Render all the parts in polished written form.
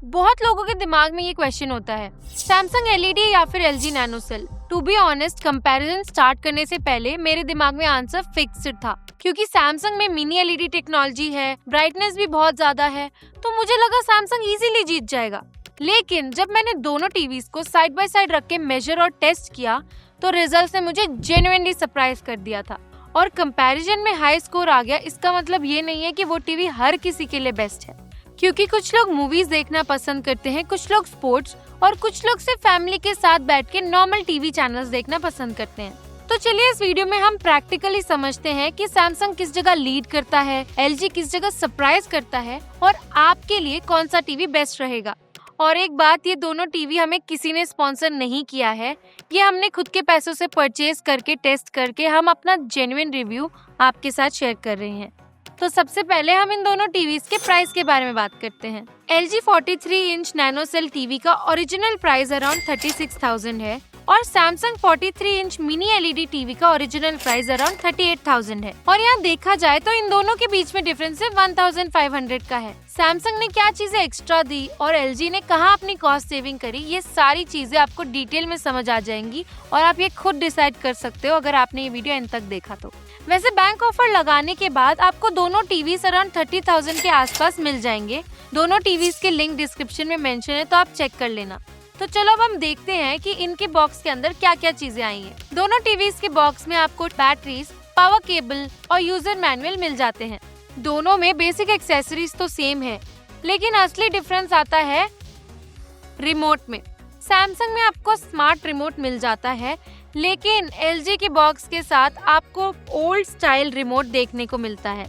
बहुत लोगों के दिमाग में ये क्वेश्चन होता है, सैमसंग एलईडी या फिर LG nano cell. To be honest, comparison start करने से पहले मेरे दिमाग में आंसर फिक्स्ड था, क्योंकि सैमसंग में मिनी एलईडी टेक्नोलॉजी है, ब्राइटनेस भी बहुत ज्यादा है, तो मुझे लगा सैमसंग इजीली जीत जाएगा। लेकिन जब मैंने दोनों टीवीज को साइड बाय साइड रख के मेजर और टेस्ट किया तो रिजल्ट ने मुझे जेन्युइनली सरप्राइज कर दिया था। और कंपैरिजन में हाई स्कोर आ गया, इसका मतलब ये नहीं है कि वो टीवी हर किसी के लिए बेस्ट है, क्योंकि कुछ लोग मूवीज देखना पसंद करते हैं, कुछ लोग स्पोर्ट्स और कुछ लोग सिर्फ फैमिली के साथ बैठ के नॉर्मल टीवी चैनल्स देखना पसंद करते हैं। तो चलिए इस वीडियो में हम प्रैक्टिकली समझते हैं कि सैमसंग किस जगह लीड करता है, एलजी किस जगह सरप्राइज करता है और आपके लिए कौन सा टीवी बेस्ट रहेगा। और एक बात, ये दोनों टीवी हमें किसी ने स्पॉन्सर नहीं किया है, ये हमने खुद के पैसों से परचेज करके टेस्ट करके हम अपना जेन्युइन रिव्यू आपके साथ शेयर कर रहे हैं। तो सबसे पहले हम इन दोनों टीवीज के प्राइस के बारे में बात करते हैं। LG 43 inch nano cell TV का ओरिजिनल प्राइस अराउंड 36,000 है और Samsung 43 inch mini LED TV का ओरिजिनल प्राइस अराउंड 38,000 है। और यहाँ देखा जाए तो इन दोनों के बीच में डिफरेंस 1,500 का है। सैमसंग ने क्या चीजें एक्स्ट्रा दी और LG ने कहाँ अपनी कॉस्ट सेविंग करी, ये सारी चीजें आपको डिटेल में समझ आ जाएंगी और आप ये खुद डिसाइड कर सकते हो अगर आपने ये वीडियो एंड तक देखा तो। वैसे बैंक ऑफर लगाने के बाद आपको दोनों टीवीज अराउंड 30,000 के आसपास मिल जाएंगे। दोनों टीवीज के लिंक डिस्क्रिप्शन में मेंशन है, तो आप चेक कर लेना। तो चलो अब हम देखते हैं कि इनके बॉक्स के अंदर क्या क्या चीजें आई हैं। दोनों टीवीज के बॉक्स में आपको बैटरीज, पावर केबल और यूजर मैनुअल मिल जाते हैं। दोनों में बेसिक एक्सेसरीज तो सेम है, लेकिन असली डिफरेंस आता है रिमोट में। सैमसंग में आपको स्मार्ट रिमोट मिल जाता है, लेकिन LG के बॉक्स के साथ आपको ओल्ड स्टाइल रिमोट देखने को मिलता है।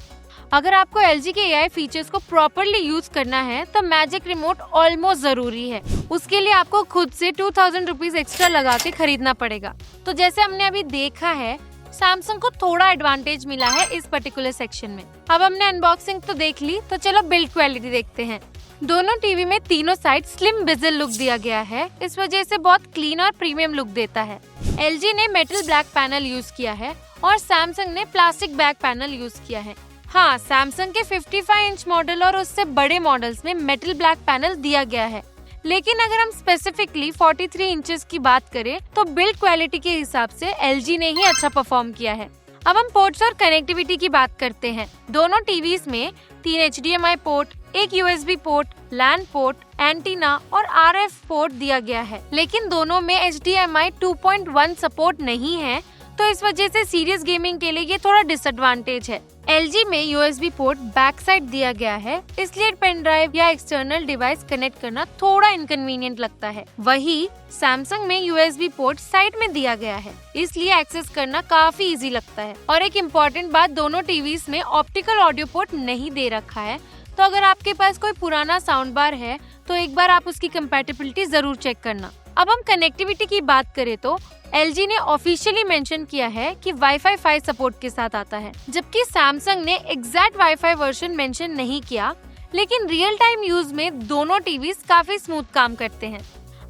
अगर आपको LG के AI फीचर्स को प्रॉपरली यूज करना है तो मैजिक रिमोट ऑलमोस्ट जरूरी है। उसके लिए आपको खुद से 2,000 रुपीज एक्स्ट्रा लगा के खरीदना पड़ेगा। तो जैसे हमने अभी देखा है, सैमसंग को थोड़ा एडवांटेज मिला है इस पर्टिकुलर सेक्शन में। अब हमने अनबॉक्सिंग तो देख ली, तो चलो बिल्ड क्वालिटी देखते हैं। दोनों टीवी में तीनों साइड स्लिम बेजल लुक दिया गया है, इस वजह से बहुत क्लीन और प्रीमियम लुक देता है। LG ने मेटल ब्लैक पैनल यूज किया है और सैमसंग ने प्लास्टिक बैक पैनल यूज किया है। हाँ, सैमसंग के 55 इंच मॉडल और उससे बड़े मॉडल्स में मेटल ब्लैक पैनल दिया गया है, लेकिन अगर हम स्पेसिफिकली 43 इंचेस की बात करें तो बिल्ड क्वालिटी के हिसाब से LG ने ही अच्छा परफॉर्म किया है। अब हम पोर्ट्स और कनेक्टिविटी की बात करते हैं। दोनों टीवीज में 3 HDMI पोर्ट, एक USB port, LAN port, antenna और RF पोर्ट दिया गया है, लेकिन दोनों में HDMI 2.1 सपोर्ट नहीं है, तो इस वजह से सीरियस गेमिंग के लिए ये थोड़ा डिसएडवांटेज है। LG में USB पोर्ट बैक साइड दिया गया है, इसलिए पेन ड्राइव या एक्सटर्नल डिवाइस कनेक्ट करना थोड़ा इनकन्वीनियंट लगता है। वही सैमसंग में USB पोर्ट साइड में दिया गया है, इसलिए एक्सेस करना काफी इजी लगता है। और एक इम्पोर्टेंट बात, दोनों टीवीज में ऑप्टिकल ऑडियो पोर्ट नहीं दे रखा है, तो अगर आपके पास कोई पुराना साउंड बार है तो एक बार आप उसकी कंपैटिबिलिटी जरूर चेक करना। अब हम कनेक्टिविटी की बात करें तो LG ने ऑफिशियली मेंशन किया है कि Wi-Fi 5 सपोर्ट के साथ आता है, जबकि सैमसंग ने एग्जैक्ट Wi-Fi वर्जन मेंशन नहीं किया, लेकिन रियल टाइम यूज में दोनों टीवीज काफी स्मूथ काम करते हैं।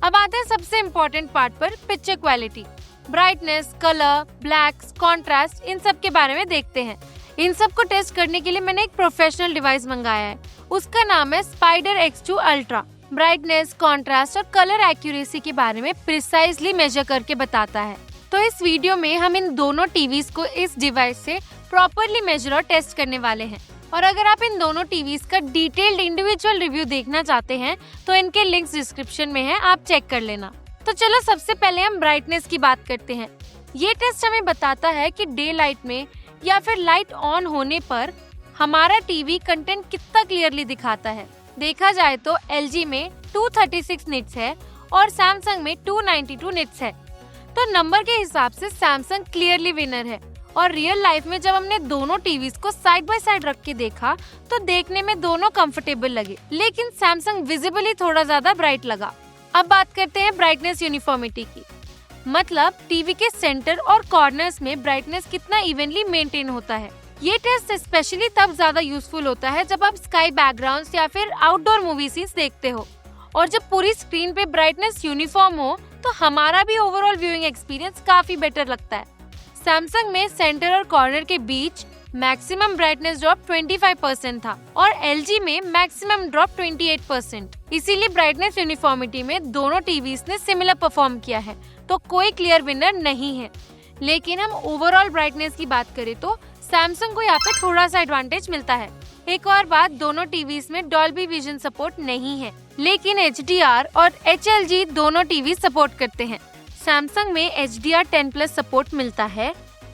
अब आते हैं सबसे इम्पोर्टेंट पार्ट पर, picture quality, brightness, colour, blacks, contrast, इन सब के बारे में देखते हैं। इन सब को टेस्ट करने के लिए मैंने एक प्रोफेशनल डिवाइस मंगाया है, उसका नाम है spider X2 ultra. Brightness, contrast और कलर एक्यूरेसी के बारे में प्रिसाइजली मेजर करके बताता है। तो इस वीडियो में हम इन दोनों टीवीज को इस डिवाइस से प्रॉपरली मेजर और टेस्ट करने वाले हैं। और अगर आप इन दोनों टीवीज का डिटेल्ड इंडिविजुअल रिव्यू देखना चाहते हैं तो इनके लिंक्स डिस्क्रिप्शन में है, आप चेक कर लेना। तो चलो सबसे पहले हम ब्राइटनेस की बात करते हैं। ये टेस्ट हमें बताता है कि डे लाइट में या फिर लाइट ऑन होने पर हमारा टीवी कंटेंट कितना क्लियरली दिखाता है। देखा जाए तो LG में 236 निट्स है और सैमसंग में 292 निट्स है, तो नंबर के हिसाब से सैमसंग क्लियरली विनर है। और रियल लाइफ में जब हमने दोनों टीवीज को साइड बाय साइड रख के देखा तो देखने में दोनों कंफर्टेबल लगे, लेकिन सैमसंग विजिबली थोड़ा ज्यादा ब्राइट लगा। अब बात करते हैं ब्राइटनेस यूनिफॉर्मिटी की, मतलब टीवी के सेंटर और कॉर्नर्स में ब्राइटनेस कितना इवनली मेंटेन होता है। ये टेस्ट स्पेशली तब ज्यादा यूजफुल होता है जब आप स्काई बैकग्राउंड्स या फिर आउटडोर मूवी सीन्स देखते हो, और जब पूरी स्क्रीन पे ब्राइटनेस यूनिफॉर्म हो तो हमारा भी ओवरऑल व्यूइंग एक्सपीरियंस काफी बेटर लगता है। सैमसंग में सेंटर और कॉर्नर के बीच मैक्सिमम ब्राइटनेस ड्रॉप 25% था और LG में मैक्सिमम ड्रॉप 28%। इसीलिए ब्राइटनेस यूनिफॉर्मिटी में दोनों टीवीज ने सिमिलर परफॉर्म किया है, तो कोई क्लियर विनर नहीं है। लेकिन हम ओवरऑल ब्राइटनेस की बात करें तो सैमसंग को यहाँ पे थोड़ा सा एडवांटेज मिलता है। एक और बात, दोनों टीवीज में डॉल्बी विजन सपोर्ट नहीं है, लेकिन HDR और HLG दोनों टीवी सपोर्ट करते हैं। सैमसंग में HDR10+ सपोर्ट मिलता है,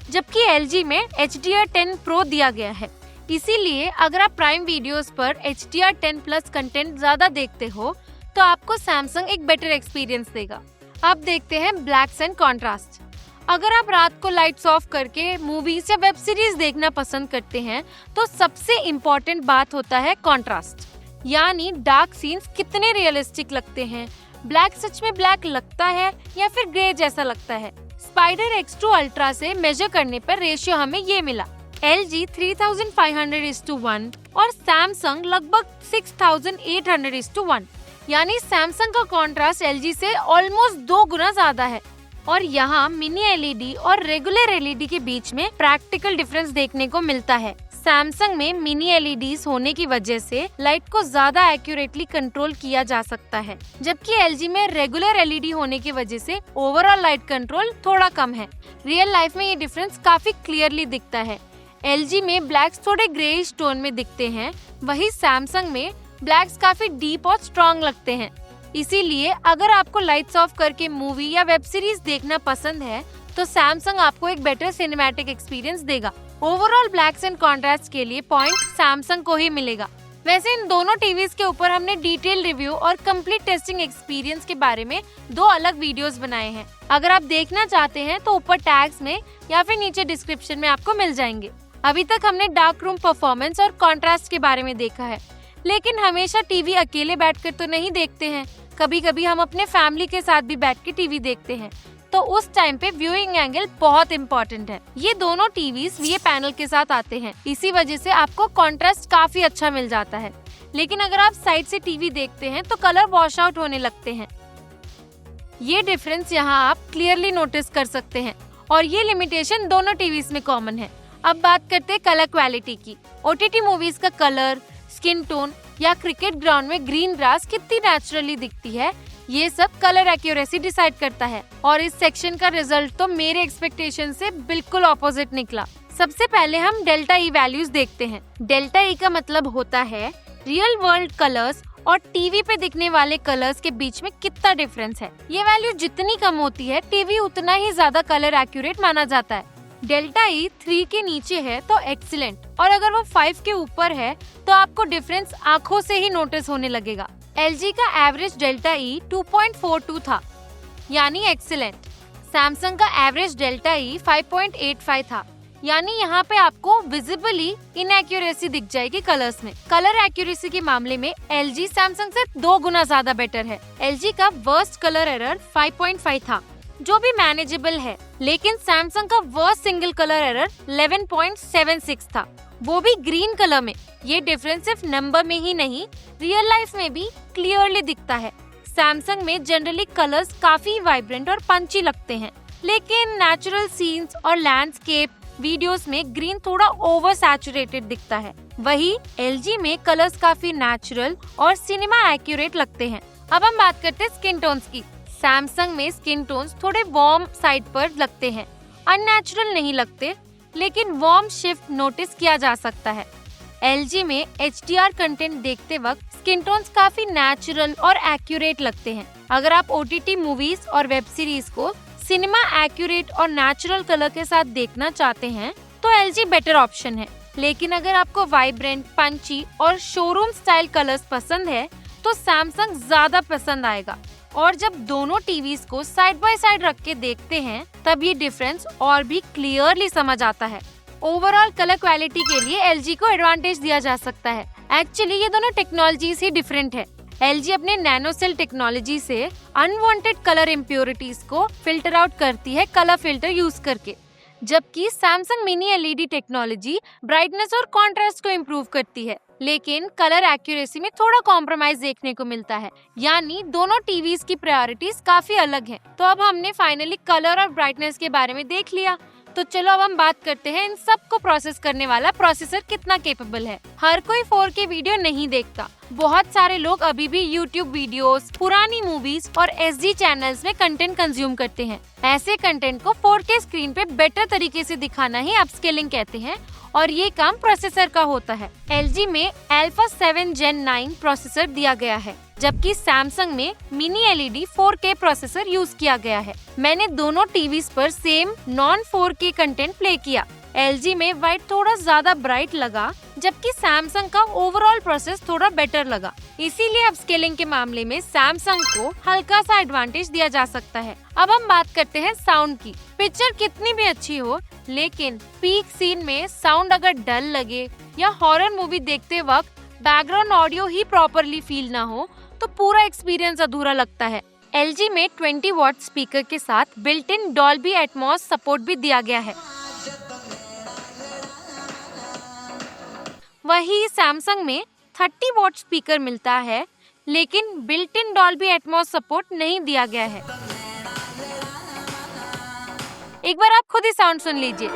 जबकि LG में HDR10 Pro दिया गया है। इसीलिए अगर आप प्राइम वीडियोस पर HDR10+ कंटेंट ज्यादा देखते हो तो आपको सैमसंग एक बेटर एक्सपीरियंस देगा। अब देखते हैं ब्लैक्स एंड कॉन्ट्रास्ट। अगर आप रात को लाइट्स ऑफ करके मूवीज या वेब सीरीज देखना पसंद करते हैं तो सबसे इम्पोर्टेंट बात होता है कॉन्ट्रास्ट, यानी डार्क सीन्स कितने रियलिस्टिक लगते हैं, ब्लैक सच में ब्लैक लगता है या फिर ग्रे जैसा लगता है। स्पाइडर X2 अल्ट्रा से मेजर करने पर रेशियो हमें ये मिला, LG 3500:1 और सैमसंग लगभग 6800:1, यानी सैमसंग का कॉन्ट्रास्ट LG से ऑलमोस्ट 2 गुना ज्यादा है। और यहाँ मिनी LED और रेगुलर LED के बीच में प्रैक्टिकल डिफरेंस देखने को मिलता है। सैमसंग में मिनी LEDs होने की वजह से लाइट को ज्यादा एक्यूरेटली कंट्रोल किया जा सकता है, जबकि LG में रेगुलर LED होने की वजह से ओवरऑल लाइट कंट्रोल थोड़ा कम है। रियल लाइफ में ये डिफरेंस काफी क्लियरली दिखता है। LG में ब्लैक्स थोड़े ग्रेइश टोन में दिखते हैं, वही सैमसंग में ब्लैक्स काफी डीप और स्ट्रॉन्ग लगते हैं। इसीलिए अगर आपको लाइट्स ऑफ करके मूवी या वेब सीरीज देखना पसंद है तो सैमसंग आपको एक बेटर सिनेमैटिक एक्सपीरियंस देगा। ओवरऑल ब्लैक्स एंड कॉन्ट्रास्ट के लिए पॉइंट सैमसंग को ही मिलेगा। वैसे इन दोनों टीवीज के ऊपर हमने डिटेल रिव्यू और कंप्लीट टेस्टिंग एक्सपीरियंस के बारे में 2 अलग वीडियोस बनाए हैं। अगर आप देखना चाहते हैं तो ऊपर टैग्स में या फिर नीचे डिस्क्रिप्शन में आपको मिल जाएंगे। अभी तक हमने डार्क रूम परफॉर्मेंस और कॉन्ट्रास्ट के बारे में देखा है, लेकिन हमेशा टीवी अकेले बैठकर तो नहीं देखते हैं। कभी कभी हम अपने फैमिली के साथ भी बैठ के टीवी देखते हैं, तो उस टाइम पे व्यूइंग एंगल बहुत इम्पोर्टेंट है। ये दोनों टीवीज VA पैनल के साथ आते हैं, इसी वजह से आपको कॉन्ट्रास्ट काफी अच्छा मिल जाता है। लेकिन अगर आप साइड से टीवी देखते हैं तो कलर वॉश आउट होने लगते हैं। ये डिफरेंस यहाँ आप क्लियरली नोटिस कर सकते हैं और ये लिमिटेशन दोनों टीवीज में कॉमन है। अब बात करते हैं कलर क्वालिटी की। OTT मूवीज का कलर, स्किन टोन या क्रिकेट ग्राउंड में ग्रीन ग्रास कितनी नेचुरली दिखती है, ये सब कलर एक्यूरेसी डिसाइड करता है। और इस सेक्शन का रिजल्ट तो मेरे एक्सपेक्टेशन से बिल्कुल ऑपोजिट निकला। सबसे पहले हम डेल्टा E वैल्यूज देखते हैं। डेल्टा E का मतलब होता है रियल वर्ल्ड कलर्स और टीवी पे दिखने वाले कलर्स के बीच में कितना डिफरेंस है। ये वैल्यू जितनी कम होती है टीवी उतना ही ज्यादा कलर एक्यूरेट माना जाता है। डेल्टा E 3 के नीचे है तो एक्सीलेंट, और अगर वो 5 के ऊपर है तो आपको डिफरेंस आंखों से ही नोटिस होने लगेगा। LG का एवरेज डेल्टा E 2.42 था, यानी एक्सीलेंट। सैमसंग का एवरेज डेल्टा E 5.85 था, यानी यहाँ पे आपको विजिबली इनएक्यूरेसी दिख जाएगी कलर्स में। कलर एक्यूरेसी के मामले में LG सैमसंग से 2 गुना ज्यादा बेटर है। LG का वर्स्ट कलर एरर 5.5 था, जो भी मैनेजेबल है, लेकिन सैमसंग का वर्स्ट सिंगल कलर एरर 11.76 था, वो भी ग्रीन कलर में। ये डिफरेंस सिर्फ नंबर में ही नहीं, रियल लाइफ में भी क्लियरली दिखता है। सैमसंग में जनरली कलर्स काफी वाइब्रेंट और पंची लगते हैं, लेकिन नेचुरल सीन्स और लैंडस्केप वीडियोस में ग्रीन थोड़ा ओवर सैचुरेटेड दिखता है। वही LG में कलर्स काफी नेचुरल और सिनेमा एक्यूरेट लगते हैं। अब हम बात करते हैं स्किन टोन्स की। सैमसंग में स्किन टोन्स थोड़े वार्म साइड पर लगते हैं, अननेचुरल नहीं लगते, लेकिन वार्म शिफ्ट नोटिस किया जा सकता है। LG में HDR कंटेंट देखते वक्त स्किन टोन्स काफी नेचुरल और एक्यूरेट लगते हैं। अगर आप OTT मूवीज और वेब सीरीज को सिनेमा एक्यूरेट और नेचुरल कलर के साथ देखना चाहते हैं तो LG बेटर ऑप्शन है। लेकिन अगर आपको वाइब्रेंट, पंची और शोरूम स्टाइल कलर्स पसंद है तो सैमसंग ज्यादा पसंद आएगा। और जब दोनों टीवीज को साइड बाय साइड रख के देखते हैं तब ये डिफरेंस और भी क्लियरली समझ आता है। ओवरऑल कलर क्वालिटी के लिए LG को एडवांटेज दिया जा सकता है। एक्चुअली ये दोनों टेक्नोलॉजीज ही डिफरेंट है। LG अपने नैनो सेल टेक्नोलॉजी से अनवांटेड कलर इम्प्योरिटीज को फिल्टर आउट करती है कलर फिल्टर यूज करके, जबकि Samsung mini LED technology brightness और कॉन्ट्रास्ट को इम्प्रूव करती है, लेकिन कलर एक्यूरेसी में थोड़ा कॉम्प्रोमाइज देखने को मिलता है। यानी दोनों टीवीज की प्रायोरिटीज काफी अलग हैं। तो अब हमने फाइनली कलर और ब्राइटनेस के बारे में देख लिया, तो चलो अब हम बात करते हैं इन सब को प्रोसेस करने वाला प्रोसेसर कितना कैपेबल है। हर कोई 4K वीडियो नहीं देखता। बहुत सारे लोग अभी भी YouTube वीडियोस, पुरानी मूवीज और SD चैनल्स में कंटेंट कंज्यूम करते हैं। ऐसे कंटेंट को 4K स्क्रीन पे बेटर तरीके से दिखाना ही अपस्केलिंग कहते हैं और ये काम प्रोसेसर का होता है। LG में Alpha 7 Gen 9 प्रोसेसर दिया गया है, जबकि सैमसंग में mini LED 4K processor use किया गया है। मैंने दोनों टीवीज पर same non 4K content play किया। LG में व्हाइट थोड़ा ज्यादा ब्राइट लगा, जबकि सैमसंग का ओवरऑल प्रोसेस थोड़ा बेटर लगा। इसीलिए अपस्केलिंग के मामले में सैमसंग को हल्का सा एडवांटेज दिया जा सकता है। अब हम बात करते हैं साउंड की। पिक्चर कितनी भी अच्छी हो, लेकिन पीक सीन में साउंड अगर डल लगे या हॉरर मूवी देखते वक्त बैकग्राउंड ऑडियो ही प्रॉपरली फील ना हो, तो पूरा एक्सपीरियंस अधूरा लगता है। LG में 20 वॉट स्पीकर के साथ built in Dolby Atmos support भी दिया गया है। वही सैमसंग में 30 वॉट स्पीकर मिलता है, लेकिन built in Dolby Atmos support नहीं दिया गया है। एक बार आप खुद ही साउंड सुन लीजिए।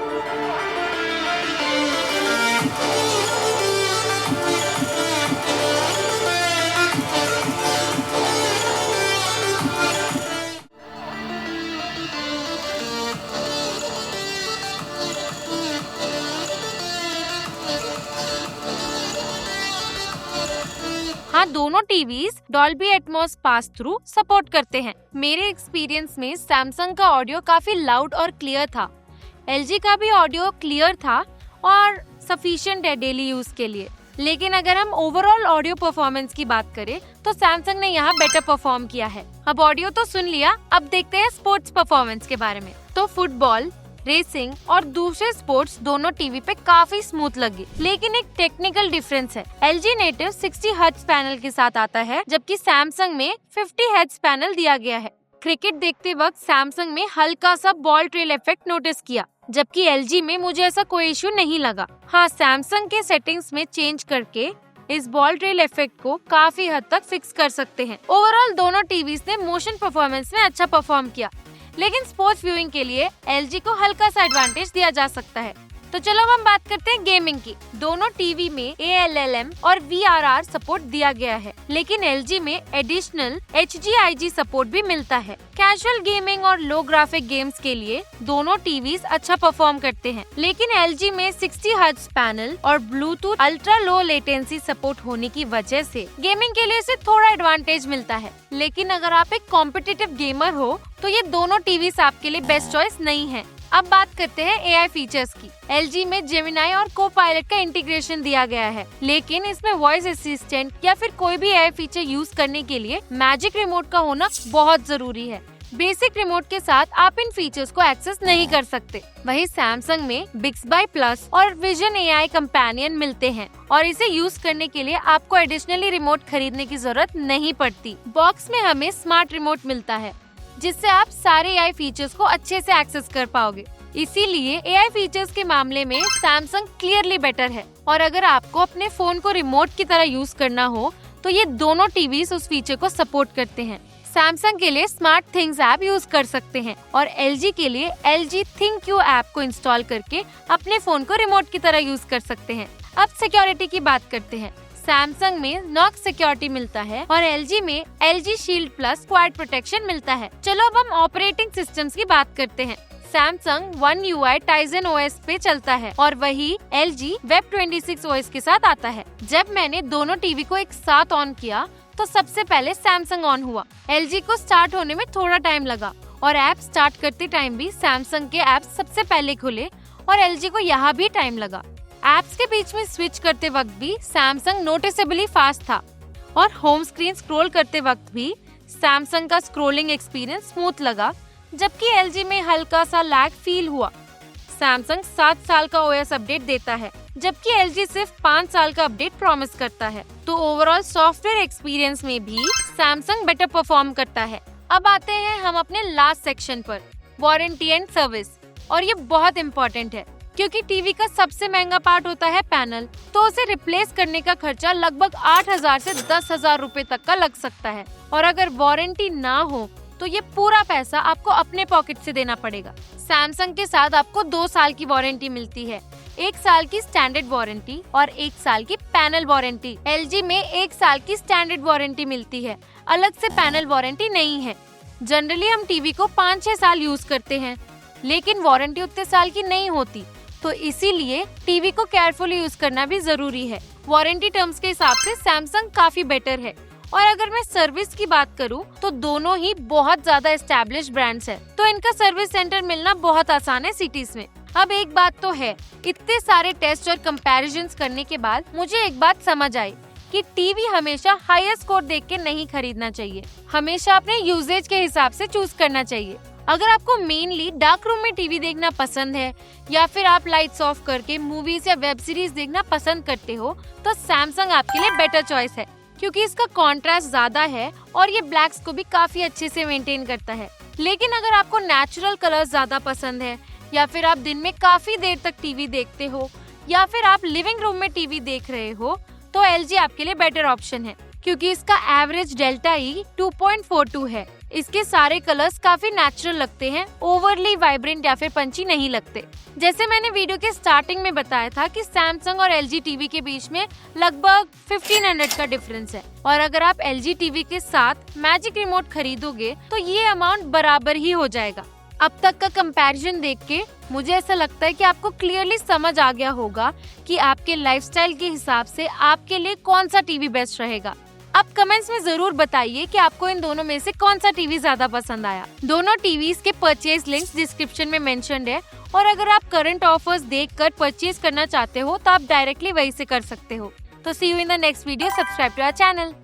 हाँ, दोनों TVs Dolby Atmos pass through support करते हैं। मेरे एक्सपीरियंस में सैमसंग का ऑडियो काफी लाउड और क्लियर था। LG का भी ऑडियो क्लियर था और सफिशिएंट है डेली यूज के लिए। लेकिन अगर हम ओवरऑल ऑडियो परफॉर्मेंस की बात करें तो सैमसंग ने यहाँ बेटर परफॉर्म किया है। अब ऑडियो तो सुन लिया, अब देखते हैं स्पोर्ट्स परफॉर्मेंस के बारे में। तो फुटबॉल, रेसिंग और दूसरे स्पोर्ट्स दोनों टीवी पे काफी स्मूथ लगी। लेकिन एक टेक्निकल डिफरेंस है। LG नेटिव 60 हर्ट्ज पैनल के साथ आता है, जबकि सैमसंग में 50 हर्ट्ज पैनल दिया गया है। क्रिकेट देखते वक्त सैमसंग में हल्का सा बॉल ट्रेल इफेक्ट नोटिस किया, जबकि LG में मुझे ऐसा कोई इश्यू नहीं लगा। हाँ, सैमसंग के सेटिंग्स में चेंज करके इस बॉल ट्रेल इफेक्ट को काफी हद तक फिक्स कर सकते हैं। ओवरऑल दोनों टीवीज ने मोशन परफॉर्मेंस में अच्छा परफॉर्म किया, लेकिन स्पोर्ट्स व्यूइंग के लिए LG को हल्का सा एडवांटेज दिया जा सकता है। तो चलो अब हम बात करते हैं गेमिंग की। दोनों टीवी में ALLM और VRR सपोर्ट दिया गया है, लेकिन LG में एडिशनल HGIG सपोर्ट भी मिलता है। कैजुअल गेमिंग और लो ग्राफिक गेम्स के लिए दोनों टीवीज अच्छा परफॉर्म करते हैं, लेकिन LG में 60 हर्ट्ज पैनल और Bluetooth ultra low latency support होने की वजह से गेमिंग के लिए इसे थोड़ा एडवांटेज मिलता है। लेकिन अगर आप एक कॉम्पिटिटिव गेमर हो तो ये दोनों टीवीज आपके लिए बेस्ट चॉइस नहीं है। अब बात करते हैं AI फीचर्स की। LG में जेमिनाई और को-पायलट का इंटीग्रेशन दिया गया है, लेकिन इसमें वॉइस असिस्टेंट या फिर कोई भी AI फीचर यूज करने के लिए मैजिक रिमोट का होना बहुत जरूरी है। बेसिक रिमोट के साथ आप इन फीचर्स को एक्सेस नहीं कर सकते। वहीं सैमसंग में Bixby प्लस और विजन AI कंपेनियन मिलते हैं और इसे यूज करने के लिए आपको एडिशनली रिमोट खरीदने की जरूरत नहीं पड़ती। बॉक्स में हमें स्मार्ट रिमोट मिलता है, जिससे आप सारे AI फीचर्स को अच्छे से एक्सेस कर पाओगे। इसीलिए AI फीचर्स के मामले में सैमसंग क्लियरली बेटर है। और अगर आपको अपने फोन को रिमोट की तरह यूज करना हो तो ये दोनों टीवीज उस फीचर को सपोर्ट करते हैं। सैमसंग के लिए स्मार्ट थिंग्स ऐप यूज कर सकते हैं और LG के लिए LG ThinkQ ऐप को इंस्टॉल करके अपने फोन को रिमोट की तरह यूज कर सकते हैं। अब सिक्योरिटी की बात करते हैं। सैमसंग में नॉक्स सिक्योरिटी मिलता है और LG में LG shield plus quad protection मिलता है। चलो अब हम ऑपरेटिंग सिस्टम्स की बात करते हैं। Samsung One UI Tizen OS पे चलता है और वही LG Web 26 OS के साथ आता है। जब मैंने दोनों टीवी को एक साथ ऑन किया तो सबसे पहले सैमसंग ऑन हुआ। LG को स्टार्ट होने में थोड़ा टाइम लगा और ऐप स्टार्ट करते टाइम भी सैमसंग के ऐप सबसे पहले खुले और LG को यहाँ भी टाइम लगा। ऐप्स के बीच में स्विच करते वक्त भी सैमसंग नोटिसेबली फास्ट था और होम स्क्रीन स्क्रॉल करते वक्त भी सैमसंग का स्क्रॉलिंग एक्सपीरियंस स्मूथ लगा, जबकि LG में हल्का सा लैग फील हुआ। सैमसंग 7 साल का OS अपडेट देता है, जबकि LG सिर्फ 5 साल का अपडेट प्रॉमिस करता है। तो ओवरऑल सॉफ्टवेयर एक्सपीरियंस में भी सैमसंग बेटर परफॉर्म करता है। अब आते हैं हम अपने लास्ट सेक्शन पर, वारंटी एंड सर्विस। और ये बहुत इम्पोर्टेंट है क्योंकि टीवी का सबसे महंगा पार्ट होता है पैनल, तो उसे रिप्लेस करने का खर्चा लगभग 8,000 से 10,000 रुपए तक का लग सकता है। और अगर वारंटी ना हो तो ये पूरा पैसा आपको अपने पॉकेट से देना पड़ेगा। सैमसंग के साथ आपको 2 साल की वारंटी मिलती है, 1 साल की स्टैंडर्ड वारंटी और 1 साल की पैनल वारंटी। LG में 1 साल की स्टैंडर्ड वारंटी मिलती है, अलग से पैनल वारंटी नहीं है। जनरली हम टीवी को 5-6 साल यूज करते हैं, लेकिन वारंटी उतने साल की नहीं होती, तो इसीलिए टीवी को केयरफुली यूज करना भी जरूरी है। वारंटी टर्म्स के हिसाब से सैमसंग काफी बेटर है। और अगर मैं सर्विस की बात करूं तो दोनों ही बहुत ज्यादा एस्टैब्लिश ब्रांड्स हैं, तो इनका सर्विस सेंटर मिलना बहुत आसान है सिटीज में। अब एक बात तो है, इतने सारे टेस्ट और कंपैरिजंस करने के बाद मुझे एक बात समझ आई कि टीवी हमेशा हाईएस्ट स्कोर देख के नहीं खरीदना चाहिए, हमेशा अपने यूजेज के हिसाब से चूज करना चाहिए। अगर आपको मेनली डार्क रूम में टीवी देखना पसंद है या फिर आप लाइट्स ऑफ करके मूवीज या वेब सीरीज देखना पसंद करते हो, तो सैमसंग आपके लिए बेटर चॉइस है, क्योंकि इसका कॉन्ट्रास्ट ज्यादा है और ये ब्लैक्स को भी काफी अच्छे से मेंटेन करता है। लेकिन अगर आपको नेचुरल कलर्स ज्यादा पसंद है या फिर आप दिन में काफी देर तक टीवी देखते हो या फिर आप लिविंग रूम में टीवी देख रहे हो, तो LG आपके लिए बेटर ऑप्शन है, क्योंकि इसका एवरेज डेल्टा ई 2.42 है। इसके सारे कलर्स काफी नेचुरल लगते हैं, ओवरली वाइब्रेंट या फिर पंची नहीं लगते। जैसे मैंने वीडियो के स्टार्टिंग में बताया था कि सैमसंग और LG टीवी के बीच में लगभग 1500 का डिफरेंस है, और अगर आप LG टीवी के साथ मैजिक रिमोट खरीदोगे तो ये अमाउंट बराबर ही हो जाएगा। अब तक का कंपैरिजन देख के मुझे ऐसा लगता है कि आपको क्लियरली समझ आ गया होगा कि आपके लाइफस्टाइल के हिसाब से आपके लिए कौन सा टीवी बेस्ट रहेगा। आप कमेंट्स में जरूर बताइए कि आपको इन दोनों में से कौन सा टीवी ज्यादा पसंद आया। दोनों टीवीज के परचेज लिंक्स डिस्क्रिप्शन में मेंशन्ड है, और अगर आप करंट ऑफर्स देखकर परचेज करना चाहते हो तो आप डायरेक्टली वहीं से कर सकते हो। तो see you in the next video. Subscribe to our channel.